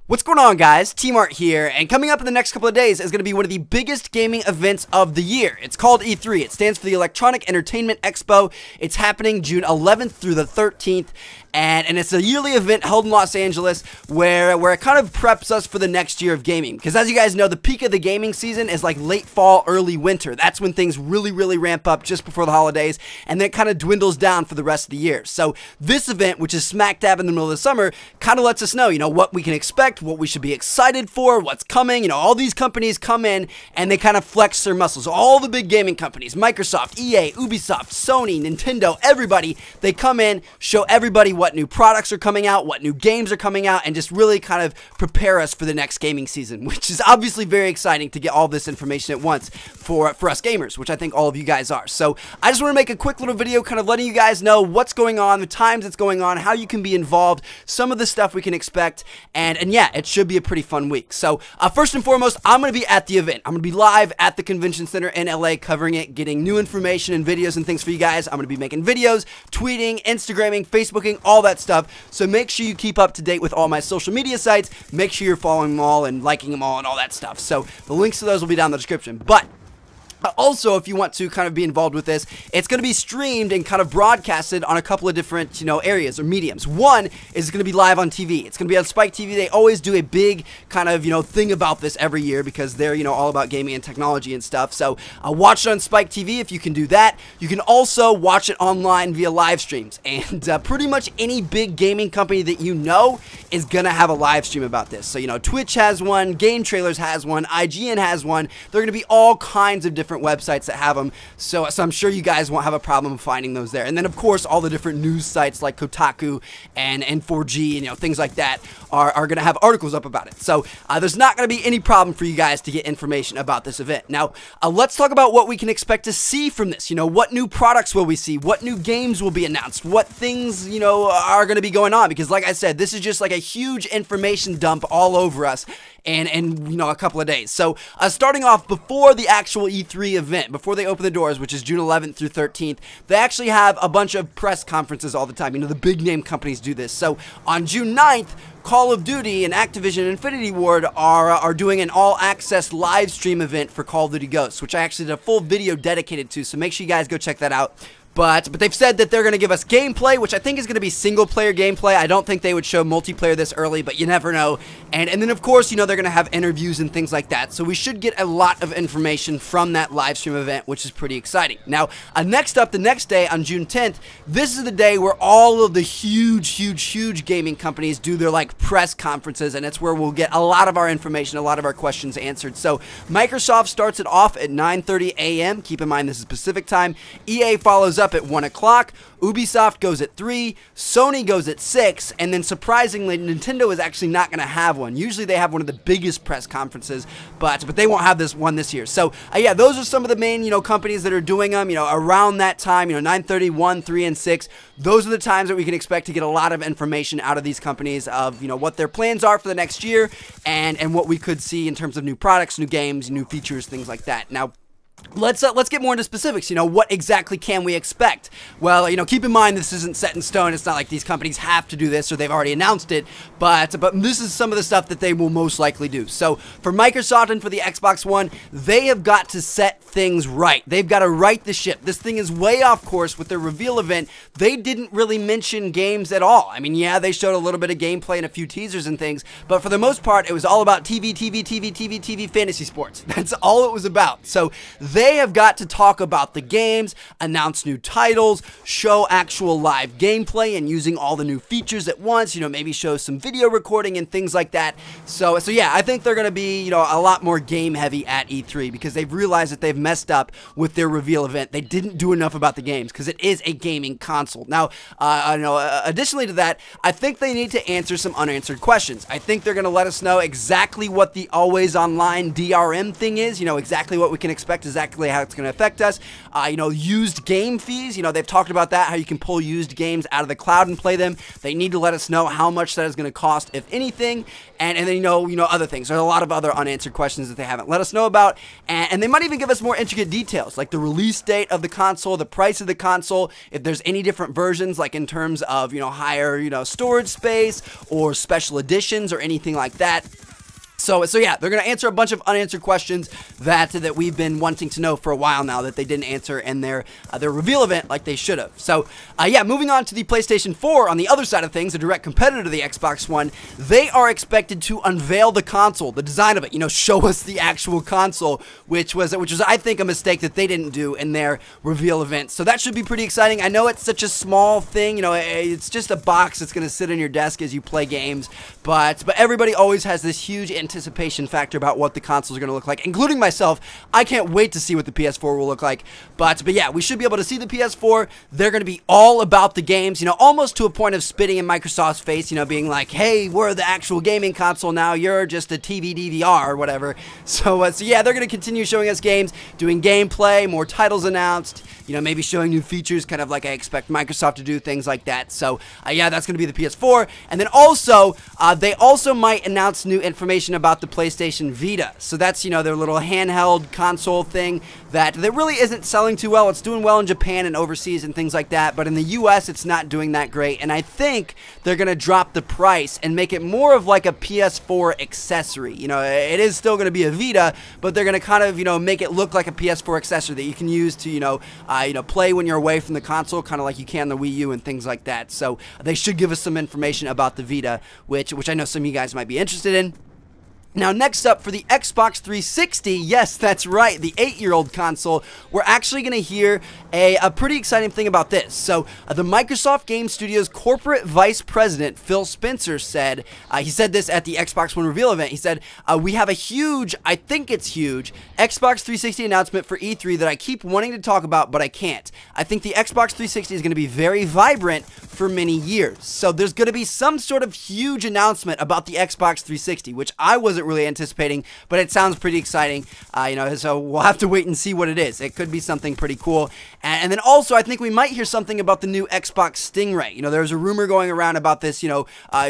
What's going on, guys? T-Mart here, and coming up in the next couple of days is going to be one of the biggest gaming events of the year. It's called E3. It stands for the Electronic Entertainment Expo. It's happening June 11th through the 13th, and it's a yearly event held in Los Angeles where it kind of preps us for the next year of gaming. Because as you guys know, the peak of the gaming season is like late fall, early winter. That's when things really ramp up just before the holidays, and then it kind of dwindles down for the rest of the year. So this event, which is smack dab in the middle of the summer, kind of lets us know, what we can expect, what we should be excited for, what's coming. All these companies come in and they kind of flex their muscles. All the big gaming companies, Microsoft, EA, Ubisoft, Sony, Nintendo, everybody, they come in, show everybody what new products are coming out, what new games are coming out, and just really kind of prepare us for the next gaming season, which is obviously very exciting to get all this information at once for us gamers, which I think all of you guys are. So I just want to make a quick little video kind of letting you guys know what's going on, the times it's going on, how you can be involved, some of the stuff we can expect, and yeah, it should be a pretty fun week. So first and foremost, I'm going to be at the event. I'm going to be live at the convention center in LA covering it, getting new information and videos and things for you guys. I'm going to be making videos, tweeting, Instagramming, Facebooking, all that stuff. So make sure you keep up to date with all my social media sites. Make sure you're following them all and liking them all and all that stuff. So the links to those will be down in the description. But also, if you want to kind of be involved with this, it's going to be streamed and kind of broadcasted on a couple of different, areas or mediums. One is going to be live on TV. It's going to be on Spike TV. They always do a big kind of, thing about this every year because they're, all about gaming and technology and stuff. So watch it on Spike TV if you can do that. You can also watch it online via live streams. And pretty much any big gaming company that you know is going to have a live stream about this. So, Twitch has one, Game Trailers has one, IGN has one. They're going to be all kinds of different websites that have them, so I'm sure you guys won't have a problem finding those there. And then of course all the different news sites like Kotaku and N4G and things like that are going to have articles up about it. So there's not going to be any problem for you guys to get information about this event. Now let's talk about what we can expect to see from this. What new products will we see? What new games will be announced? What things are going to be going on? Because like I said, this is just like a huge information dump all over us in a couple of days. So starting off before the actual E3 event, before they open the doors, which is June 11th through 13th, they actually have a bunch of press conferences all the time. The big name companies do this. So on June 9th, Call of Duty and Activision and Infinity Ward are doing an all-access live stream event for Call of Duty Ghosts, which I actually did a full video dedicated to, so make sure you guys go check that out. But they've said that they're going to give us gameplay, which I think is going to be single-player gameplay. I don't think they would show multiplayer this early, but you never know. And then, of course, they're going to have interviews and things like that. So we should get a lot of information from that live stream event, which is pretty exciting. Now, next up, the next day on June 10th, this is the day where all of the huge gaming companies do their, press conferences, and it's where we'll get a lot of our information, a lot of our questions answered. So Microsoft starts it off at 9:30 a.m. Keep in mind, this is Pacific time. EA follows up at 1 o'clock, Ubisoft goes at 3, Sony goes at 6, and then surprisingly, Nintendo is actually not going to have one. Usually they have one of the biggest press conferences, but they won't have this one this year. So yeah, those are some of the main, companies that are doing them, around that time, 9:30, 1, 3, and 6. Those are the times that we can expect to get a lot of information out of these companies of, what their plans are for the next year and what we could see in terms of new products, new games, new features, things like that. Now, let's get more into specifics. What exactly can we expect? Well, keep in mind this isn't set in stone. It's not like these companies have to do this or they've already announced it, but this is some of the stuff that they will most likely do. So for Microsoft and for the Xbox One, they have got to set things right. They've got to right the ship. This thing is way off course with their reveal event. They didn't really mention games at all. I mean, yeah, they showed a little bit of gameplay and a few teasers and things, but for the most part, it was all about TV, fantasy sports. That's all it was about. So they have got to talk about the games, announce new titles, show actual live gameplay and using all the new features at once, maybe show some video recording and things like that. So yeah, I think they're going to be, a lot more game heavy at E3 because they've realized that they've messed up with their reveal event. They didn't do enough about the games because it is a gaming console. Now, additionally to that, I think they need to answer some unanswered questions. I think they're going to let us know exactly what the always online DRM thing is, exactly what we can expect. Is exactly how it's going to affect us. You know, used game fees, you know, they've talked about that, how you can pull used games out of the cloud and play them. They need to let us know how much that is going to cost, if anything, and then, you know, other things. There's a lot of other unanswered questions that they haven't let us know about, and they might even give us more intricate details, like the release date of the console, the price of the console, if there's any different versions, like in terms of, you know, higher, you know, storage space, or special editions, or anything like that. So yeah, they're going to answer a bunch of unanswered questions that we've been wanting to know for a while now that they didn't answer in their reveal event like they should have. So yeah, moving on to the PlayStation 4, on the other side of things, a direct competitor to the Xbox One, they are expected to unveil the console, the design of it, you know, show us the actual console, which was I think a mistake that they didn't do in their reveal event. So that should be pretty exciting. I know it's such a small thing, you know, it's just a box that's going to sit on your desk as you play games, but everybody always has this huge anticipation factor about what the consoles are going to look like, including myself. I can't wait to see what the PS4 will look like, but yeah, we should be able to see the PS4. They're going to be all about the games, you know, almost to a point of spitting in Microsoft's face, you know, being like, hey, we're the actual gaming console now, you're just a TV DVR or whatever. So yeah, they're going to continue showing us games, doing gameplay, more titles announced, you know, maybe showing new features, kind of like I expect Microsoft to do, things like that. So yeah, that's going to be the PS4, and then also, they also might announce new information about the PlayStation Vita. So that's, you know, their little handheld console thing that really isn't selling too well. It's doing well in Japan and overseas and things like that, but in the US it's not doing that great, and I think they're going to drop the price and make it more of like a PS4 accessory. You know, it is still going to be a Vita, but they're going to kind of, you know, make it look like a PS4 accessory that you can use to, you know, play when you're away from the console, kind of like you can the Wii U and things like that. So they should give us some information about the Vita, which I know some of you guys might be interested in. Now, next up for the Xbox 360, yes, that's right, the 8-year-old console, we're actually going to hear a pretty exciting thing about this. So, the Microsoft Game Studios corporate vice president, Phil Spencer, said, he said this at the Xbox One reveal event, he said, we have a huge, I think it's huge, Xbox 360 announcement for E3 that I keep wanting to talk about, but I can't. I think the Xbox 360 is going to be very vibrant for many years. So, there's going to be some sort of huge announcement about the Xbox 360, which I wasn't really anticipating, but it sounds pretty exciting, you know, so we'll have to wait and see what it is. It could be something pretty cool. And then also, I think we might hear something about the new Xbox Stingray. You know, there's a rumor going around about this, you know,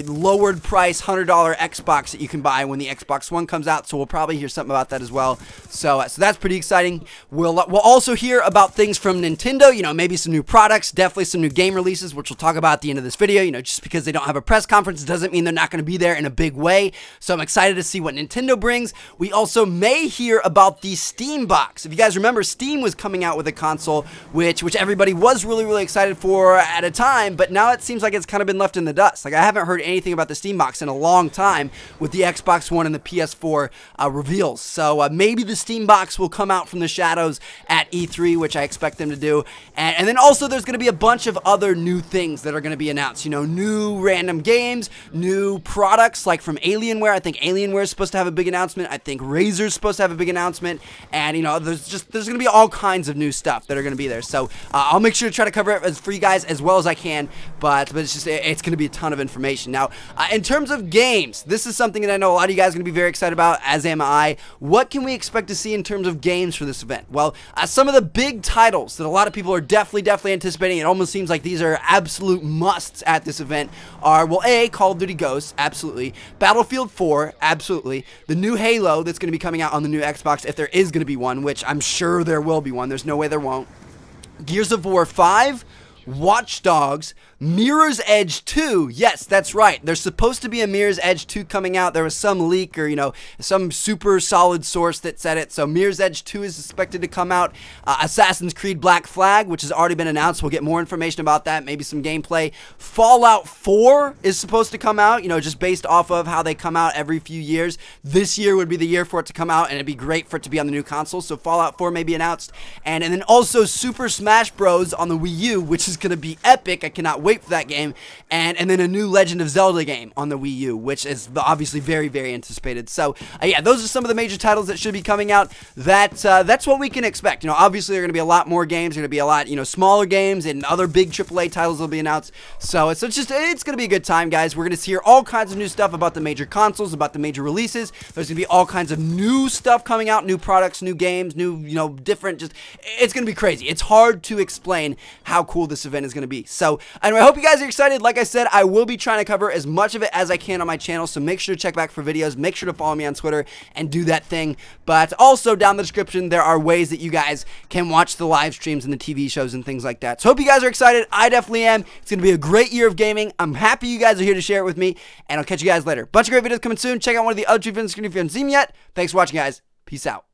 lowered price $100 Xbox that you can buy when the Xbox One comes out, so we'll probably hear something about that as well. So that's pretty exciting. We'll also hear about things from Nintendo, you know, maybe some new products, definitely some new game releases, which we'll talk about at the end of this video. You know, just because they don't have a press conference doesn't mean they're not going to be there in a big way. So I'm excited to see what Nintendo brings. We also may hear about the Steam box. If you guys remember, Steam was coming out with a console which everybody was really excited for at a time, but now it seems like it's kind of been left in the dust. Like, I haven't heard anything about the Steam box in a long time with the Xbox One and the PS4 reveals. So maybe the Steam box will come out from the shadows at E3, which I expect them to do. And then also there's going to be a bunch of other new things that are going to be announced. You know, new random games, new products like from Alienware. I think Alienware is supposed to have a big announcement. I think Razer's supposed to have a big announcement, and you know, there's going to be all kinds of new stuff that are going to be there. So I'll make sure to try to cover it for you guys as well as I can, but it's going to be a ton of information. Now, in terms of games, this is something that I know a lot of you guys are going to be very excited about, as am I. What can we expect to see in terms of games for this event? Well, some of the big titles that a lot of people are definitely anticipating, it almost seems like these are absolute musts at this event, are, well, Call of Duty Ghosts, absolutely, Battlefield 4, absolutely, the new Halo that's going to be coming out on the new Xbox, if there is going to be one, which I'm sure there will be one, there's no way there won't, Gears of War 5, Watch Dogs, Mirror's Edge 2. Yes, that's right. There's supposed to be a Mirror's Edge 2 coming out. There was some leak or, you know, some super solid source that said it. So Mirror's Edge 2 is expected to come out. Assassin's Creed Black Flag, which has already been announced. We'll get more information about that, maybe some gameplay. Fallout 4 is supposed to come out, you know, just based off of how they come out every few years. This year would be the year for it to come out, and it'd be great for it to be on the new console. So Fallout 4 may be announced. And then also Super Smash Bros. On the Wii U, which is is going to be epic. I cannot wait for that game. And then a new Legend of Zelda game on the Wii U, which is obviously very, very anticipated. So, yeah, those are some of the major titles that should be coming out. That's what we can expect. You know, obviously, there are going to be a lot more games. There are going to be a lot, you know, smaller games and other big AAA titles will be announced. So, it's going to be a good time, guys. We're going to hear all kinds of new stuff about the major consoles, about the major releases. There's going to be all kinds of new stuff coming out, new products, new games, new, you know, different, it's going to be crazy. It's hard to explain how cool this event is going to be. So, anyway, I hope you guys are excited. Like I said, I will be trying to cover as much of it as I can on my channel, so make sure to check back for videos. Make sure to follow me on Twitter and do that thing. But also, down in the description, there are ways that you guys can watch the live streams and the TV shows and things like that. So, hope you guys are excited. I definitely am. It's going to be a great year of gaming. I'm happy you guys are here to share it with me, and I'll catch you guys later. Bunch of great videos coming soon. Check out one of the other 2 videos if you haven't seen them yet. Thanks for watching, guys. Peace out.